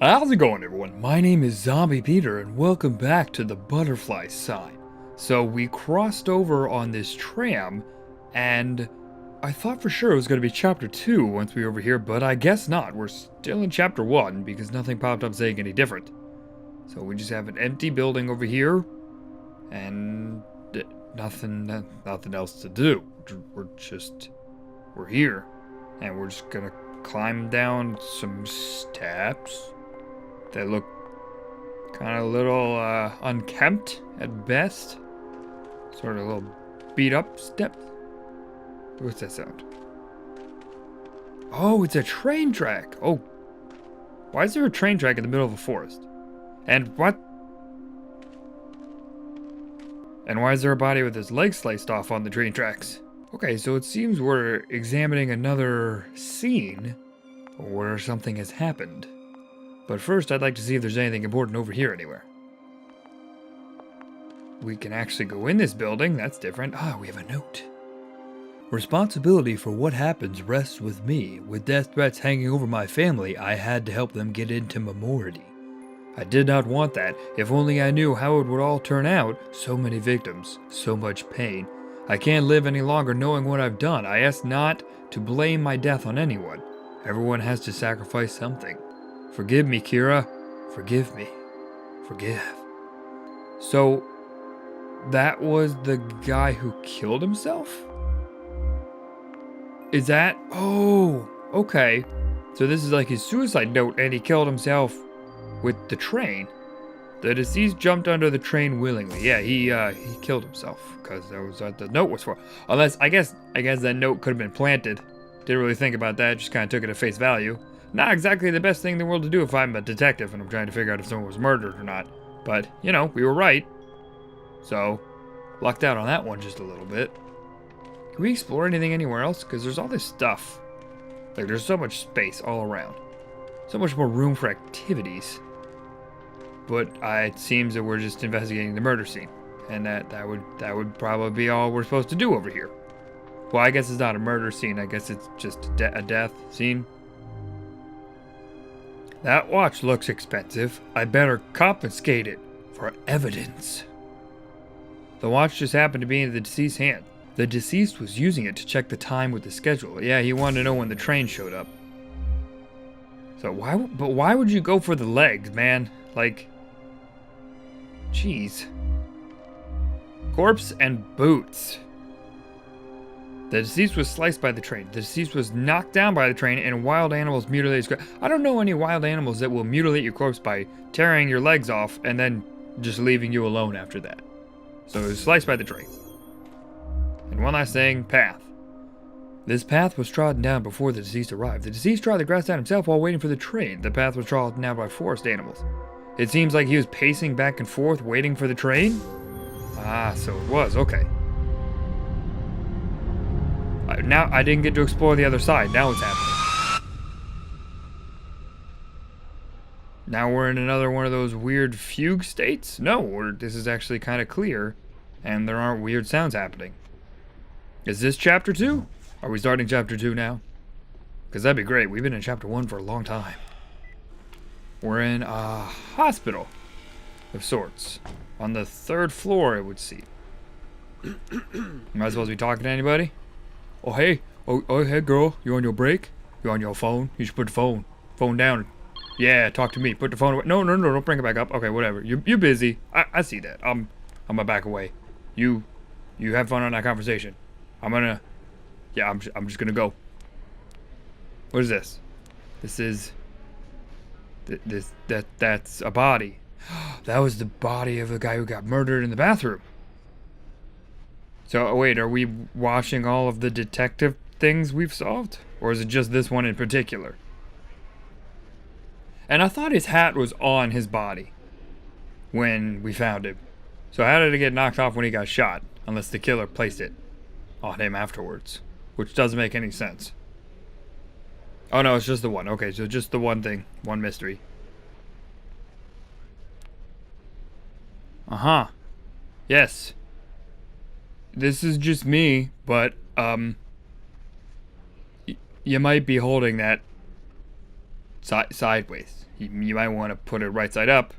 How's it going, everyone? My name is Zombie Peter, and welcome back to the butterfly sign. So we crossed over on this tram, and I thought for sure it was going to be chapter 2 once we were over here, but I guess not. We're still in chapter 1 because nothing popped up saying any different. So we just have an empty building over here, and nothing else to do. We're here, and we're just gonna climb down some steps. They look kind of a little unkempt at best. Sort of a little beat up steps. What's that sound? Oh, it's a train track. Oh. Why is there a train track in the middle of a forest? And what? And why is there a body with his leg sliced off on the train tracks? Okay, so it seems we're examining another scene where something has happened. But first, I'd like to see if there's anything important over here anywhere. We can actually go in this building. That's different. Ah, we have a note. Responsibility for what happens rests with me. With death threats hanging over my family, I had to help them get into Memority. I did not want that. If only I knew how it would all turn out. So many victims, so much pain. I can't live any longer knowing what I've done. I ask not to blame my death on anyone. Everyone has to sacrifice something. Forgive me, Kira. Forgive me. Forgive. So, that was the guy who killed himself? Is that? Oh, okay. So this is like his suicide note, and he killed himself with the train. The deceased jumped under the train willingly. Yeah, he killed himself because that was what the note was for. Unless I guess that note could have been planted. Didn't really think about that. Just kind of took it at face value. Not exactly the best thing in the world to do if I'm a detective and I'm trying to figure out if someone was murdered or not. But you know, we were right. So, lucked out on that one just a little bit. Can we explore anything anywhere else? Because there's all this stuff. Like there's so much space all around. So much more room for activities. But it seems that we're just investigating the murder scene, and that would probably be all we're supposed to do over here. Well, I guess it's not a murder scene. I guess it's just a death scene. That watch looks expensive. I better confiscate it for evidence. The watch just happened to be in the deceased's hand. The deceased was using it to check the time with the schedule. Yeah, he wanted to know when the train showed up. So why would you go for the legs, man? Like, jeez. Corpse and boots. The deceased was sliced by the train. The deceased was knocked down by the train, and wild animals mutilated his corpse. I don't know any wild animals that will mutilate your corpse by tearing your legs off and then just leaving you alone after that. So it was sliced by the train. And one last thing, path. This path was trodden down before the deceased arrived. The deceased trod the grass down himself while waiting for the train. The path was trodden down by forest animals. It seems like he was pacing back and forth waiting for the train? Ah, so it was, okay. Now, I didn't get to explore the other side. Now what's happening? Now we're in another one of those weird fugue states? No, this is actually kind of clear, and there aren't weird sounds happening. Is this chapter 2? Are we starting chapter 2 now? Because that'd be great. We've been in chapter 1 for a long time. We're in a hospital of sorts. On the 3rd floor, it would seem. Am I supposed to be talking to anybody? Oh, hey. Oh, hey, girl. You on your break? You on your phone? You should put the phone down. Yeah, talk to me. Put the phone away. No, don't bring it back up. Okay, whatever. You're busy. I see that. I'm gonna back away. You have fun on that conversation. I'm just gonna go. What is this? This is... That's a body. That was the body of the guy who got murdered in the bathroom. So, wait, are we watching all of the detective things we've solved? Or is it just this one in particular? And I thought his hat was on his body when we found him. So how did it get knocked off when he got shot? Unless the killer placed it on him afterwards. Which doesn't make any sense. Oh no, it's just the one. Okay, so just the one thing. One mystery. Uh-huh. Yes. This is just me, but, you might be holding that sideways. You might want to put it right side up.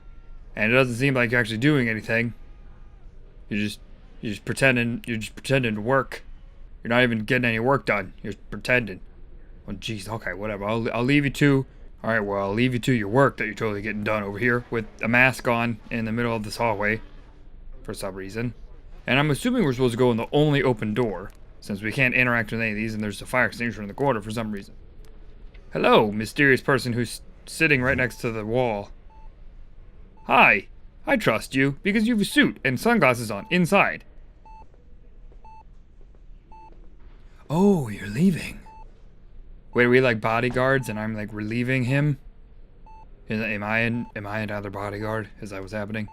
And it doesn't seem like you're actually doing anything. You're just pretending to work. You're not even getting any work done. You're pretending. Well, jeez, okay, whatever. I'll leave you to. All right, well, I'll leave you to your work that you're totally getting done over here with a mask on in the middle of this hallway for some reason. And I'm assuming we're supposed to go in the only open door since we can't interact with any of these, and there's a fire extinguisher in the corner for some reason. Hello, mysterious person who's sitting right next to the wall. Hi, I trust you because you have a suit and sunglasses on inside. Oh, you're leaving. Wait, are we like bodyguards and I'm like relieving him? Am I another bodyguard? Is that what's happening?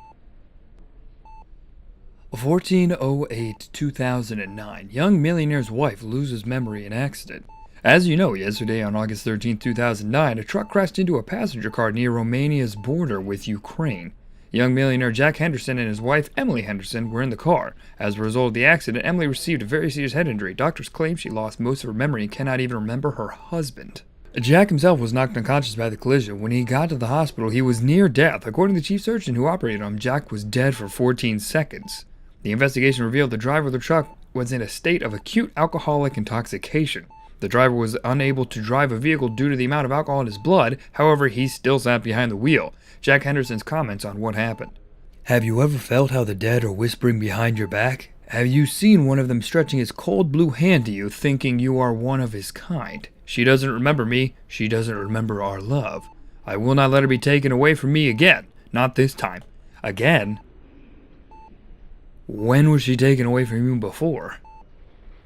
1408-2009. Young millionaire's wife loses memory in accident. As you know, yesterday on August 13, 2009, a truck crashed into a passenger car near Romania's border with Ukraine. Young millionaire Jack Henderson and his wife, Emily Henderson, were in the car. As a result of the accident, Emily received a very serious head injury. Doctors claim she lost most of her memory and cannot even remember her husband. Jack himself was knocked unconscious by the collision. When he got to the hospital, he was near death. According to the chief surgeon who operated on him, Jack was dead for 14 seconds. The investigation revealed the driver of the truck was in a state of acute alcoholic intoxication. The driver was unable to drive a vehicle due to the amount of alcohol in his blood. However, he still sat behind the wheel. Jack Henderson's comments on what happened. Have you ever felt how the dead are whispering behind your back? Have you seen one of them stretching his cold blue hand to you, thinking you are one of his kind? She doesn't remember me. She doesn't remember our love. I will not let her be taken away from me again. Not this time. Again? When was she taken away from you before?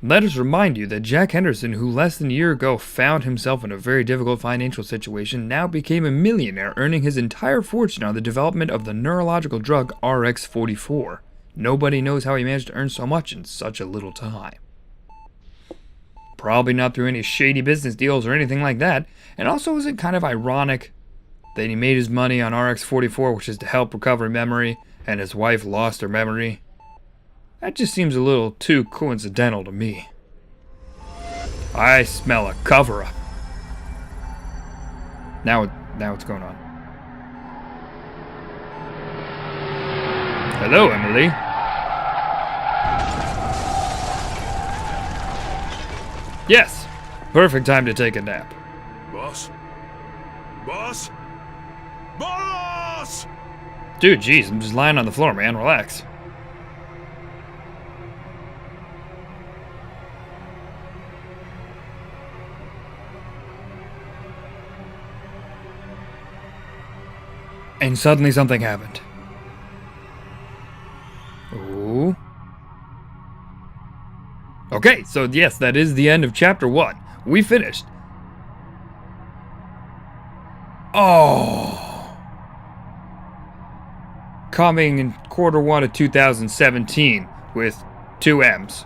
Let us remind you that Jack Henderson, who less than a year ago found himself in a very difficult financial situation, now became a millionaire, earning his entire fortune on the development of the neurological drug RX-44. Nobody knows how he managed to earn so much in such a little time. Probably not through any shady business deals or anything like that, and also is it kind of ironic that he made his money on RX-44, which is to help recover memory, and his wife lost her memory? That just seems a little too coincidental to me. I smell a cover-up. Now what's going on? Hello, Emily. Yes, perfect time to take a nap. Boss? Boss? Boss! Dude, jeez, I'm just lying on the floor, man. Relax. And suddenly something happened. Ooh. Okay, so yes, that is the end of chapter 1. We finished. Oh. Coming in Q1 of 2017 with 2 M's.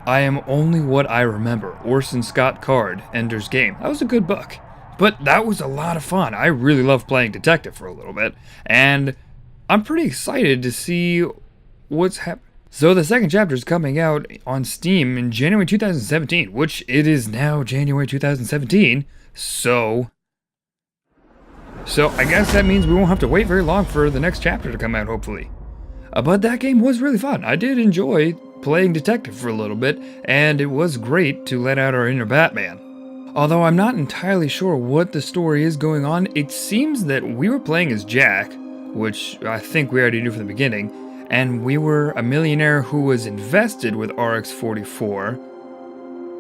I Am Only What I Remember, Orson Scott Card, Ender's Game. That was a good book, but that was a lot of fun. I really loved playing detective for a little bit, and I'm pretty excited to see what's happening. So the second chapter is coming out on Steam in January 2017, which it is now January 2017, so I guess that means we won't have to wait very long for the next chapter to come out, hopefully. But that game was really fun. I did enjoy playing detective for a little bit, and it was great to let out our inner Batman. Although I'm not entirely sure what the story is going on, it seems that we were playing as Jack, which I think we already knew from the beginning, and we were a millionaire who was invested with RX-44,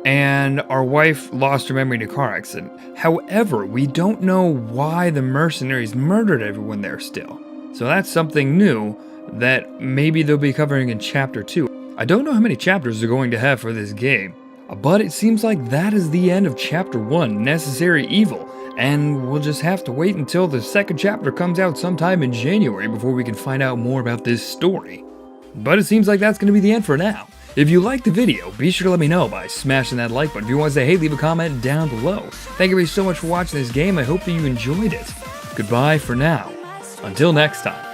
and our wife lost her memory in a car accident. However, we don't know why the mercenaries murdered everyone there still. So that's something new that maybe they'll be covering in Chapter 2. I don't know how many chapters they're going to have for this game, but it seems like that is the end of Chapter 1, Necessary Evil, and we'll just have to wait until the second chapter comes out sometime in January before we can find out more about this story. But it seems like that's going to be the end for now. If you liked the video, be sure to let me know by smashing that like button. If you want to say hey, leave a comment down below. Thank you so much for watching this game. I hope that you enjoyed it. Goodbye for now. Until next time.